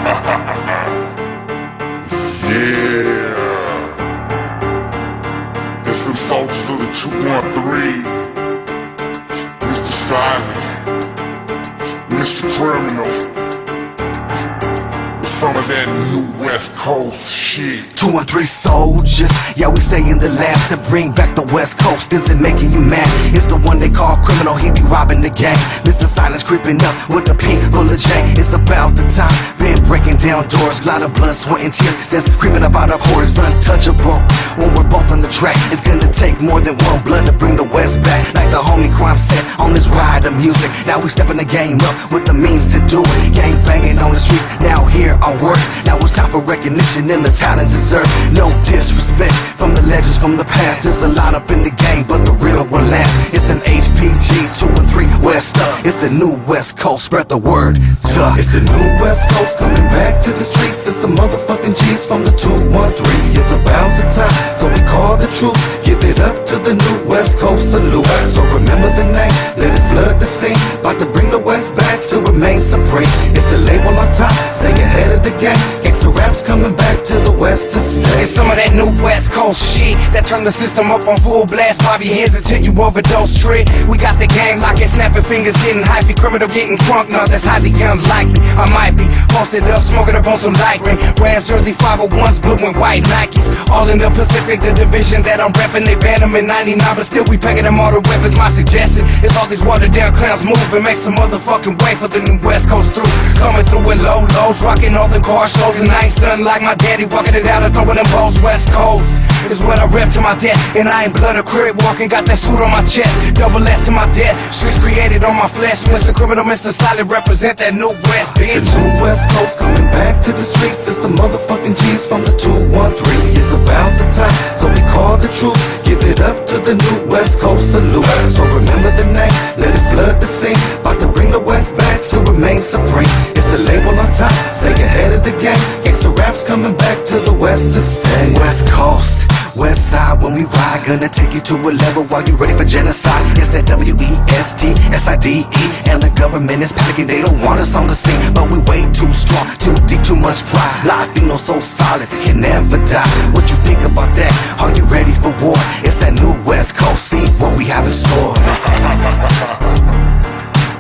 Yeah, it's them soldiers of the 213, Mr. Silent, Mr. Criminal, with some of that new West Coast shit. 213 soldiers, yeah, we stay in the lab to bring back the West Coast. Is it making you mad? It's the one they call criminal, he be robbing the gang. Mr. Silence creeping up with the pink full of J. It's about the time, been breaking down doors. Lot of blood, sweat and tears that's creeping up out of corners. Untouchable, when we're both on the track, it's gonna take more than one blood to bring the West back. Like the homie Crime said on this ride of music, now we stepping the game up with the means to do it. Gang banging on the streets, now hear our words. Now it's time for recognition and the talent deserved. No disrespect from the legends from the past. There's a lot up in the game, but the real one lasts. It's an HPG 213 West up. It's the new West Coast, spread the word. Duh. It's the new West Coast coming back to the streets. It's the motherfucking G's from the 213. It's about the time, so we call the troops. Give it up to the new West Coast salute. So remember the name, let it flood the scene. About to bring the West back, still remain supreme. It's the label on top, stay ahead of the game. Extra raps coming back to the West to stay. It's some of that new West Coast shit that turn the system up on full blast. Bob your heads until you overdose trick. We got the gang locking, snapping fingers, getting hypey. Criminal getting crunk, no, that's highly unlikely. I might be posted up, smoking up on some light green. Rams jersey 501s, blue and white Nikes. All in the Pacific, the division that I'm repping. They banned them in 99, but still we packing them all the weapons. My suggestion is all these watered down clowns move and make some motherfucking way for the new West Coast through. Coming through in low lows, rocking all the car shows. And I ain't stunned like my daddy, walking it out and throwing them balls. West Coast is what I rep to my death. And I ain't blood or crib walking, got that suit on my chest. Double S to my death, streets created on my flesh. Mr. Criminal, Mr. Silent, represent that new West, bitch. It's the new West Coast coming back to the streets. It's the motherfucking G's from the 213. It's about the time, so we call the troops. Give it up to the new West Coast salute. So remember the name, let it flood the scene. About to bring the West back, still remain supreme. It's the label on top, stay ahead of the game. Extra raps coming back to the West to stay. West Coast, West Side, when we ride, gonna take you to a level while you ready for genocide. It's that WESTSIDE, and the government is panicking, they don't want us on the scene. But we way too strong, too deep, too much pride. Latino so solid, can never die. What you think about that? Are you ready for war? It's that new West Coast, see what we have in store.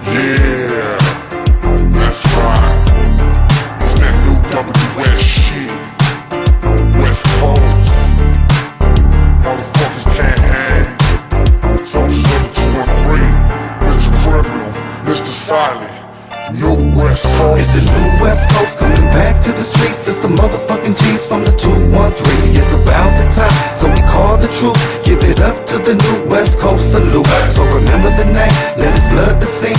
Yeah, that's right. It's that new WS shit. West Coast. Motherfuckers can't hang. Soldiers of the 213. Mr. Criminal, Mr. Silent. New West Coast. It's the new West Coast coming back to the streets. It's the motherfucking G's from the 213. It's about the time, so we call the troops. Give it up to the new West Coast salute. So remember the name, let it flood the scene.